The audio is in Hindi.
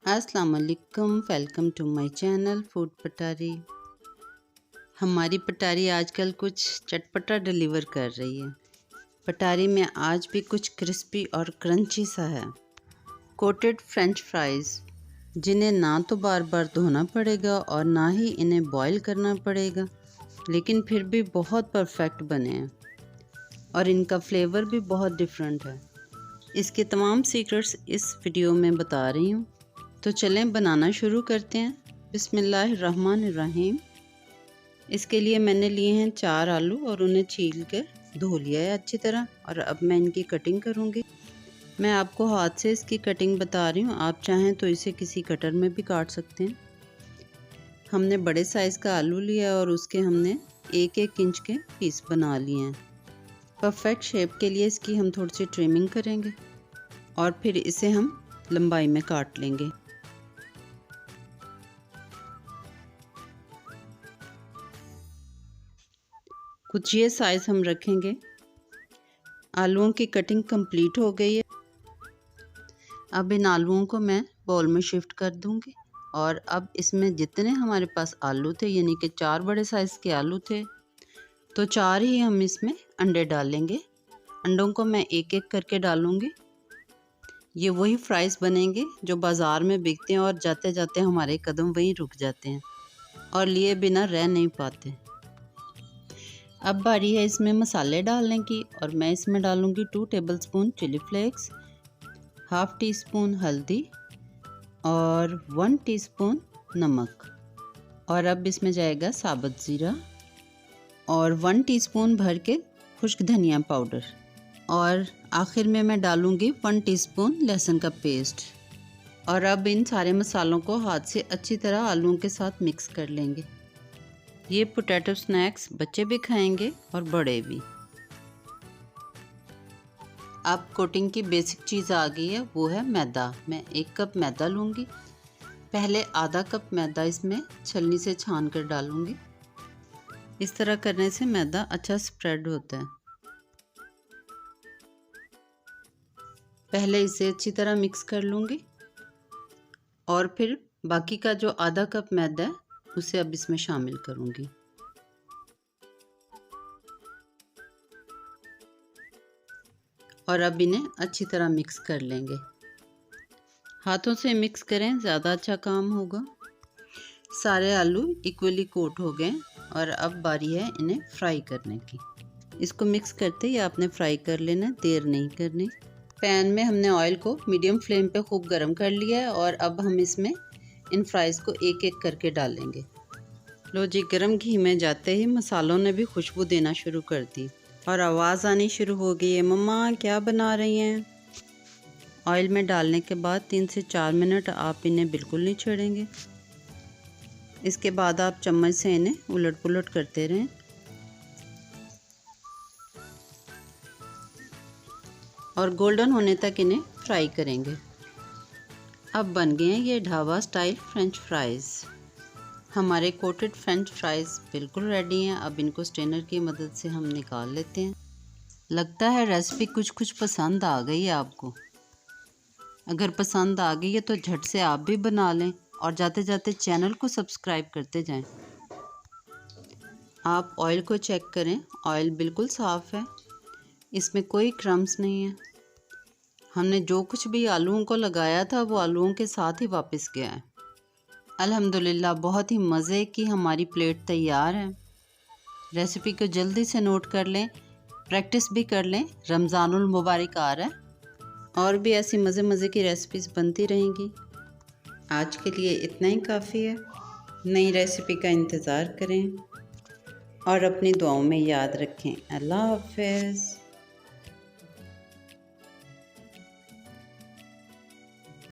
अस्सलाम वालेकुम, welcome to my channel food Patari. हमारी पटारी आजकल कुछ चटपटा डिलीवर कर रही है। पटारी में आज भी कुछ क्रिस्पी और क्रंची सा है। कोटेड फ्रेंच फ्राइज़, जिन्हें ना तो बार बार धोना पड़ेगा और ना ही इन्हें बॉईल करना पड़ेगा, लेकिन फिर भी बहुत परफेक्ट बने हैं और इनका फ्लेवर भी बहुत डिफरेंट है। इसके तमाम सीक्रेट्स इस वीडियो में बता रही हूँ, तो चलें बनाना शुरू करते हैं। बिस्मिल्लाहिर्रहमानिर्रहीम। इसके लिए मैंने लिए हैं 4 आलू और उन्हें छील कर धो लिया है अच्छी तरह, और अब मैं इनकी कटिंग करूँगी। मैं आपको हाथ से इसकी कटिंग बता रही हूँ, आप चाहें तो इसे किसी कटर में भी काट सकते हैं। हमने बड़े साइज़ का आलू लिया और उसके हमने 1-1 इंच के पीस बना लिए हैं। परफेक्ट शेप के लिए इसकी हम थोड़ी सी ट्रिमिंग करेंगे और फिर इसे हम लंबाई में काट लेंगे। कुछ ये साइज़ हम रखेंगे। आलूओं की कटिंग कंप्लीट हो गई है। अब इन आलूओं को मैं बाउल में शिफ्ट कर दूंगी और अब इसमें जितने हमारे पास आलू थे, यानी कि 4 बड़े साइज़ के आलू थे, तो 4 ही हम इसमें अंडे डालेंगे। अंडों को मैं एक एक करके डालूंगी। ये वही फ्राइज़ बनेंगे जो बाज़ार में बिकते हैं और जाते जाते हमारे कदम वहीं रुक जाते हैं और लिए बिना रह नहीं पाते। अब बारी है इसमें मसाले डालने की, और मैं इसमें डालूंगी 2 tablespoon chilli flakes, half teaspoon हल्दी और 1 टीस्पून नमक। और अब इसमें जाएगा साबुत ज़ीरा और 1 टीस्पून भर के खुश्क धनिया पाउडर, और आखिर में मैं डालूंगी 1 टीस्पून लहसुन का पेस्ट। और अब इन सारे मसालों को हाथ से अच्छी तरह आलूओं के साथ मिक्स कर लेंगे। ये पोटैटो स्नैक्स बच्चे भी खाएंगे और बड़े भी। अब कोटिंग की बेसिक चीज़ आ गई है, वो है मैदा। मैं 1 कप मैदा लूँगी। पहले आधा कप मैदा इसमें छलनी से छान कर डालूँगी। इस तरह करने से मैदा अच्छा स्प्रेड होता है। पहले इसे अच्छी तरह मिक्स कर लूँगी और फिर बाकी का जो आधा कप मैदा है उसे अब इसमें शामिल करूँगी। और अब इन्हें अच्छी तरह मिक्स कर लेंगे। हाथों से मिक्स करें, ज़्यादा अच्छा काम होगा। सारे आलू इक्वली कोट हो गए और अब बारी है इन्हें फ्राई करने की। इसको मिक्स करते ही आपने फ्राई कर लेना, देर नहीं करनी। पैन में हमने ऑयल को मीडियम फ्लेम पे खूब गर्म कर लिया है और अब हम इसमें इन फ्राइज़ को एक एक करके डालेंगे। लो जी, गर्म घी में जाते ही मसालों ने भी खुशबू देना शुरू कर दी और आवाज़ आनी शुरू हो गई है, मम्मा क्या बना रही हैं। ऑयल में डालने के बाद 3 से 4 मिनट आप इन्हें बिल्कुल नहीं छेड़ेंगे। इसके बाद आप चम्मच से इन्हें उलट पुलट करते रहें और गोल्डन होने तक इन्हें फ्राई करेंगे। अब बन गए हैं ये ढाबा स्टाइल फ्रेंच फ्राइज़। हमारे कोटेड फ्रेंच फ्राइज़ बिल्कुल रेडी हैं। अब इनको स्ट्रेनर की मदद से हम निकाल लेते हैं। लगता है रेसिपी कुछ पसंद आ गई है आपको। अगर पसंद आ गई है तो झट से आप भी बना लें और जाते जाते चैनल को सब्सक्राइब करते जाएं। आप ऑयल को चेक करें, ऑयल बिल्कुल साफ़ है, इसमें कोई क्रम्स नहीं है। हमने जो कुछ भी आलूओं को लगाया था वो आलूओं के साथ ही वापस गया है। अल्हम्दुलिल्लाह बहुत ही मज़े की हमारी प्लेट तैयार है। रेसिपी को जल्दी से नोट कर लें, प्रैक्टिस भी कर लें। रमज़ानुल मुबारक आ रहा है और भी ऐसी मज़े की रेसिपीज़ बनती रहेंगी। आज के लिए इतना ही काफ़ी है। नई रेसिपी का इंतज़ार करें और अपनी दुआओं में याद रखें। अल्लाह हाफ़िज़।